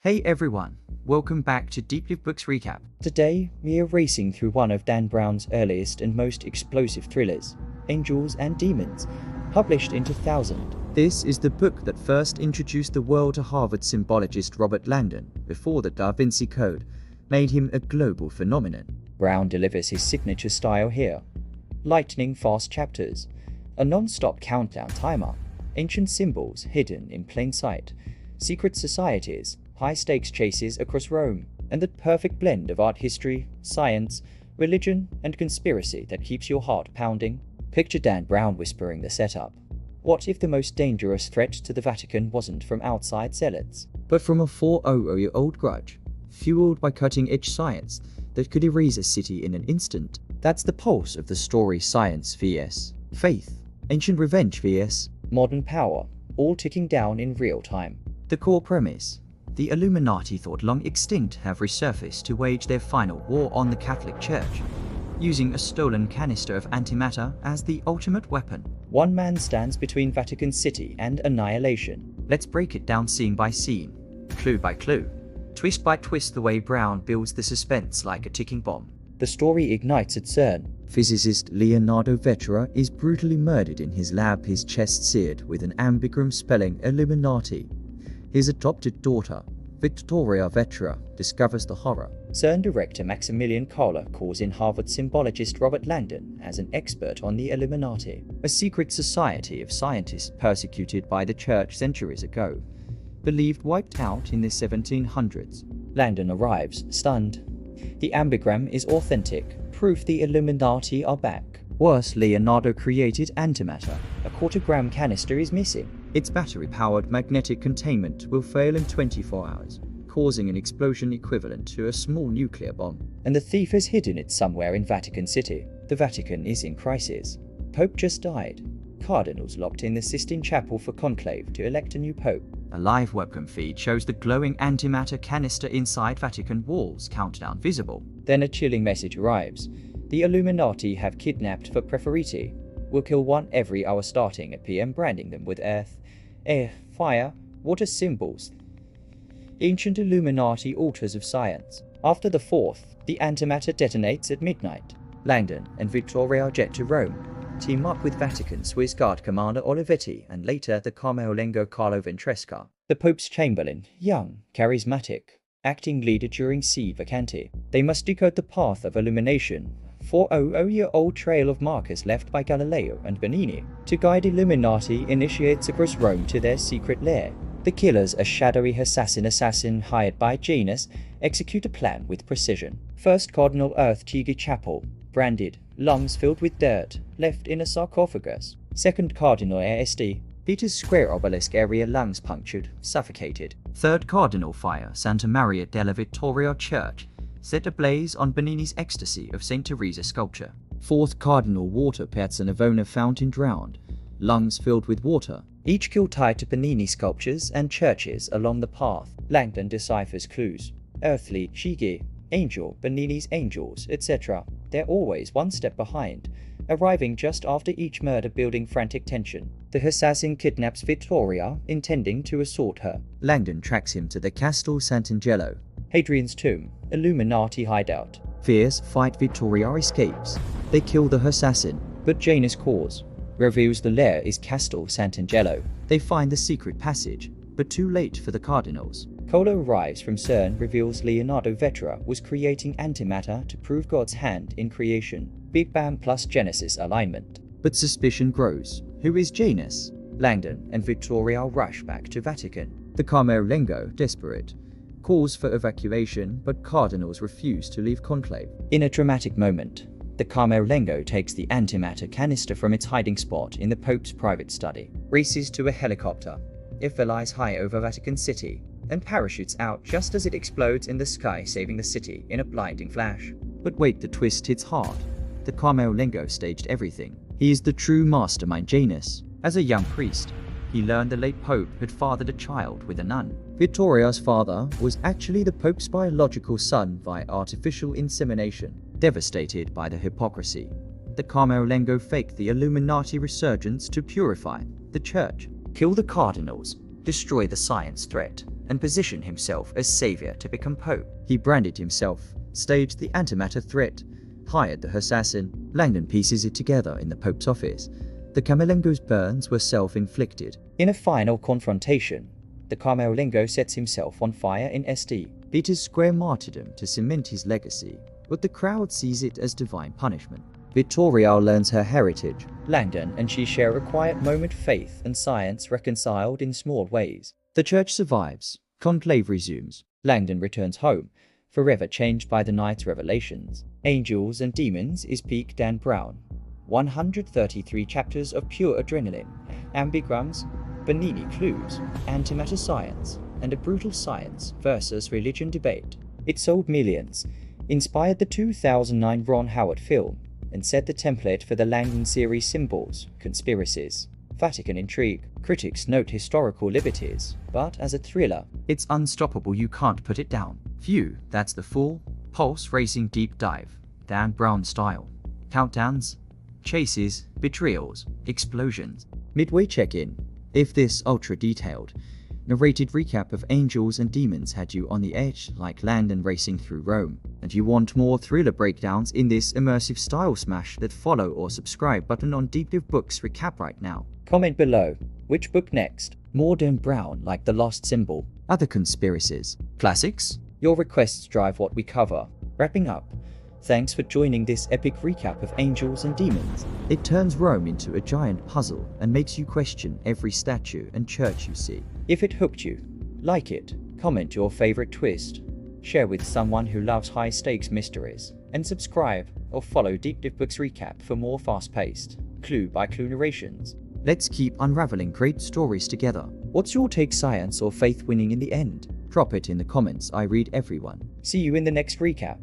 Hey everyone, welcome back to DeepDive Books Recap. Today, we are racing through one of Dan Brown's earliest and most explosive thrillers, Angels and Demons, published in 2000. This is the book that first introduced the world to Harvard symbologist Robert Langdon before the Da Vinci Code made him a global phenomenon. Brown delivers his signature style here. Lightning-fast chapters, a non-stop countdown timer, ancient symbols hidden in plain sight, secret societies, high-stakes chases across Rome, and the perfect blend of art history, science, religion, and conspiracy that keeps your heart pounding. Picture Dan Brown whispering the setup. What if the most dangerous threat to the Vatican wasn't from outside zealots, but from a 400-year-old grudge, fueled by cutting-edge science that could erase a city in an instant? That's the pulse of the story: science vs. faith, ancient revenge vs. modern power, all ticking down in real time. The core premise: the Illuminati, thought long extinct, have resurfaced to wage their final war on the Catholic Church, using a stolen canister of antimatter as the ultimate weapon. One man stands between Vatican City and annihilation. Let's break it down scene by scene, clue by clue, twist by twist, the way Brown builds the suspense like a ticking bomb. The story ignites at CERN. Physicist Leonardo Vetera is brutally murdered in his lab, his chest seared with an ambigram spelling Illuminati. His adopted daughter, Victoria Vetera, discovers the horror. CERN director Maximilian Kohler calls in Harvard symbologist Robert Langdon as an expert on the Illuminati, a secret society of scientists persecuted by the church centuries ago, believed wiped out in the 1700s. Langdon arrives, stunned. The ambigram is authentic, proof the Illuminati are back. Worse, Leonardo created antimatter. A quarter-gram canister is missing. Its battery-powered magnetic containment will fail in 24 hours, causing an explosion equivalent to a small nuclear bomb. And the thief has hidden it somewhere in Vatican City. The Vatican is in crisis. Pope just died. Cardinals locked in the Sistine Chapel for conclave to elect a new pope. A live webcam feed shows the glowing antimatter canister inside Vatican walls, countdown visible. Then a chilling message arrives. The Illuminati have kidnapped for Preferiti. We'll kill one every hour starting at PM, branding them with earth, air, fire, water symbols. Ancient Illuminati altars of science. After the fourth, the antimatter detonates at midnight. Langdon and Victoria jet to Rome, team up with Vatican Swiss Guard Commander Olivetti and later the Carmelo Carlo Ventresca. The Pope's Chamberlain, young, charismatic, acting leader during C. Vacanti. They must decode the path of illumination, 400-year-old trail of markers left by Galileo and Bernini. To guide Illuminati initiates across Rome to their secret lair. The killers, a shadowy assassin hired by Janus, execute a plan with precision. First Cardinal Earth Chigi Chapel, branded, lungs filled with dirt, left in a sarcophagus. Second Cardinal ASD, Peter's Square obelisk area, lungs punctured, suffocated. Third Cardinal Fire, Santa Maria della Vittoria Church, set ablaze on Bernini's Ecstasy of St. Teresa sculpture. Fourth Cardinal Water, Piazza Navona fountain drowned, lungs filled with water. Each kill tied to Bernini sculptures and churches along the path. Langdon deciphers clues. Earthly, Chigi, Angel, Bernini's Angels, etc. They're always one step behind, arriving just after each murder, building frantic tension. The assassin kidnaps Vittoria, intending to assault her. Langdon tracks him to the Castel Sant'Angelo, Hadrian's tomb, Illuminati hideout. Fierce fight, Vittoria escapes. They kill the assassin, but Janus calls, reveals the lair is Castel Sant'Angelo. They find the secret passage, but too late for the cardinals. Kohler arrives from CERN, reveals Leonardo Vetera was creating antimatter to prove God's hand in creation. Big Bang plus Genesis alignment. But suspicion grows. Who is Janus? Langdon and Victoria rush back to Vatican. The Carmelo, desperate, calls for evacuation, but cardinals refuse to leave conclave. In a dramatic moment, the Carmelo takes the antimatter canister from its hiding spot in the Pope's private study, races to a helicopter. It flies high over Vatican City, and parachutes out just as it explodes in the sky, saving the city in a blinding flash. But wait, the twist hits hard. The Carmelo staged everything. He is the true mastermind, Janus. As a young priest, he learned the late Pope had fathered a child with a nun. Vittoria's father was actually the Pope's biological son via artificial insemination. Devastated by the hypocrisy, the Carmelo faked the Illuminati resurgence to purify the church, kill the cardinals, destroy the science threat, and position himself as savior to become pope. He branded himself, staged the antimatter threat, hired the assassin. Langdon pieces it together in the Pope's office. The Camerlengo's burns were self-inflicted. In a final confrontation, the Camerlengo sets himself on fire in St. Peter's Square martyrdom to cement his legacy, but the crowd sees it as divine punishment. Vittoria learns her heritage. Langdon and she share a quiet moment, faith and science reconciled in small ways. The church survives. Conclave resumes. Langdon returns home, forever changed by the night's revelations. Angels and Demons is peak Dan Brown. 133 chapters of pure adrenaline, ambigrams, Bernini clues, antimatter science, and a brutal science versus religion debate. It sold millions, inspired the 2009 Ron Howard film, and set the template for the Langdon series symbols, conspiracies, Vatican intrigue. Critics note historical liberties, but as a thriller, it's unstoppable, you can't put it down. Phew, that's the full, pulse-racing deep dive, Dan Brown style. Countdowns, chases, betrayals, explosions. Midway check-in. If this ultra-detailed, narrated recap of Angels and Demons had you on the edge like Langdon racing through Rome, and you want more thriller breakdowns in this immersive style, smash that follow or subscribe button on DeepDive Books Recap right now. Comment below, which book next? More Dan Brown like The Lost Symbol? Other conspiracies? Classics? Your requests drive what we cover. Wrapping up, thanks for joining this epic recap of Angels and Demons. It turns Rome into a giant puzzle and makes you question every statue and church you see. If it hooked you, like it, comment your favorite twist, share with someone who loves high-stakes mysteries, and subscribe or follow DeepDive Books Recap for more fast-paced, clue-by-clue narrations. Let's keep unraveling great stories together. What's your take, science or faith winning in the end? Drop it in the comments, I read everyone. See you in the next recap.